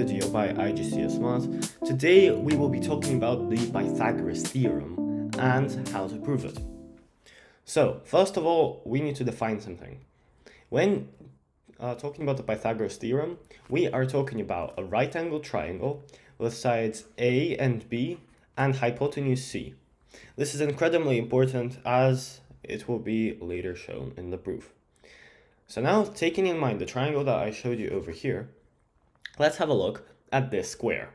video by IGCSmart. Today we will be talking about the Pythagorean Theorem and how to prove it. So, first of all, we need to define something. When talking about the Pythagorean Theorem, we are talking about a right-angled triangle with sides A and B and hypotenuse C. This is incredibly important as it will be later shown in the proof. So now, taking in mind the triangle that I showed you over here, let's have a look at this square.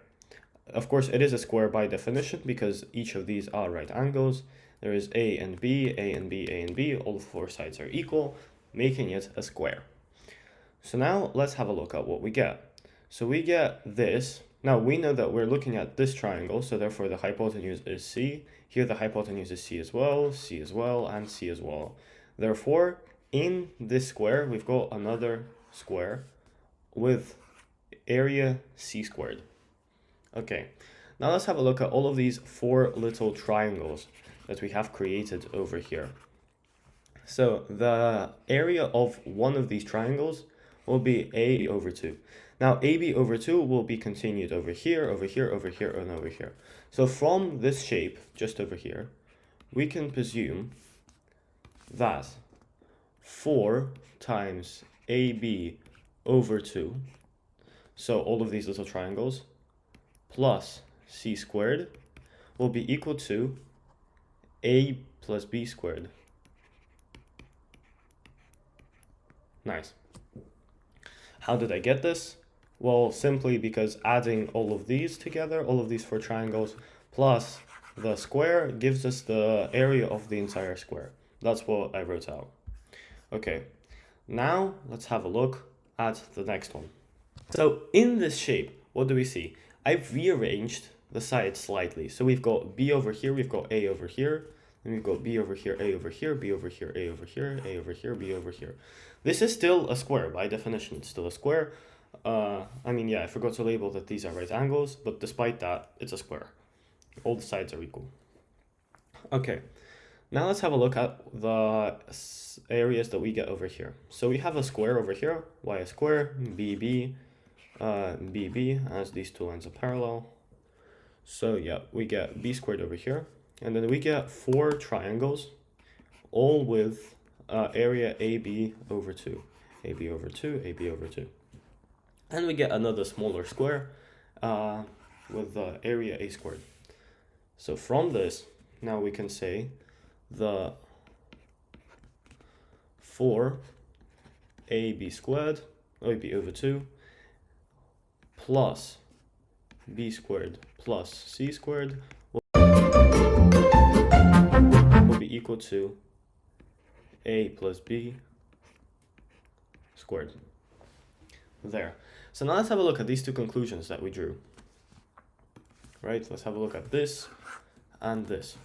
Of course, it is a square by definition because each of these are right angles. There is A and B, A and B, A and B. All four sides are equal, making it a square. So now let's have a look at what we get. So we get this. Now we know that we're looking at this triangle, so therefore the hypotenuse is C. Here the hypotenuse is C as well, and C as well. Therefore, in this square, we've got another square with area C squared. Okay, now let's have a look at all of these four little triangles that we have created over here. So the area of one of these triangles will be AB over 2. Now AB over 2 will be continued over here, over here, over here, and over here. So from this shape, just over here, we can presume that 4 times AB over 2, so all of these little triangles, plus C squared will be equal to A plus B squared. Nice. How did I get this? Well, simply because adding all of these together, all of these four triangles, plus the square gives us the area of the entire square. That's what I wrote out. Okay, now let's have a look at the next one. So in this shape, what do we see? I've rearranged the sides slightly. So we've got B over here, we've got A over here, and we've got B over here, A over here, B over here, A over here, A over here, B over here. This is still a square by definition. It's still a square. I forgot to label that these are right angles, but despite that, it's a square. All the sides are equal. Okay, now let's have a look at the areas that we get over here. So we have a square over here, y square, BB, BB, as these two lines are parallel. So yeah, we get B squared over here, and then we get four triangles, all with area AB over 2, AB over 2, AB over 2. And we get another smaller square with the area A squared. So from this, now we can say the 4AB squared, AB over 2, plus B squared plus C squared will be equal to A plus B squared. There. So now let's have a look at these two conclusions that we drew. Right, let's have a look at this and this.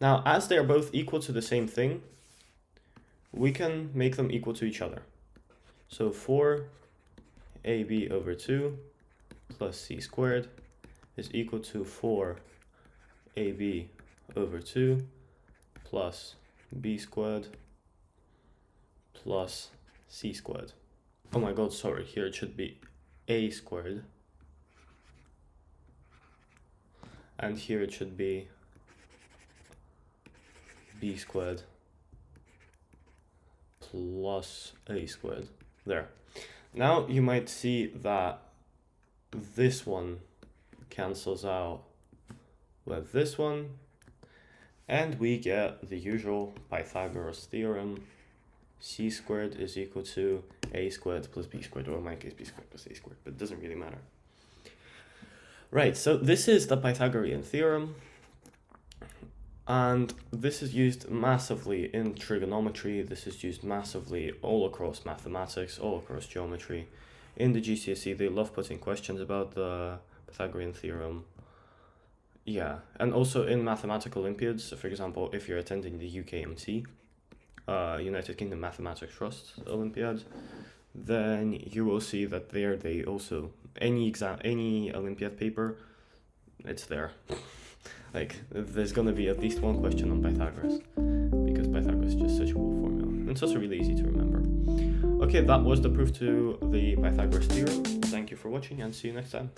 Now, as they are both equal to the same thing, we can make them equal to each other. So 4AB over 2 plus C squared is equal to 4AB over 2 plus B squared plus C squared. Oh my god, sorry, here it should be A squared. And here it should be B squared plus A squared. There. Now you might see that this one cancels out with this one, and we get the usual Pythagorean theorem. C squared is equal to A squared plus B squared, or in my case B squared plus A squared, but it doesn't really matter. Right, so this is the Pythagorean theorem, and this is used massively in trigonometry. This is used massively all across mathematics, all across geometry. In the GCSE, they love putting questions about the Pythagorean theorem. Yeah, and also in mathematical Olympiads. So for example, if you're attending the UKMT, United Kingdom Mathematics Trust Olympiad, then you will see that there they also, any Olympiad paper, it's there. Like, there's gonna be at least one question on Pythagoras, because Pythagoras is just such a cool formula. And it's also really easy to remember. Okay, that was the proof to the Pythagoras theorem. Thank you for watching and see you next time.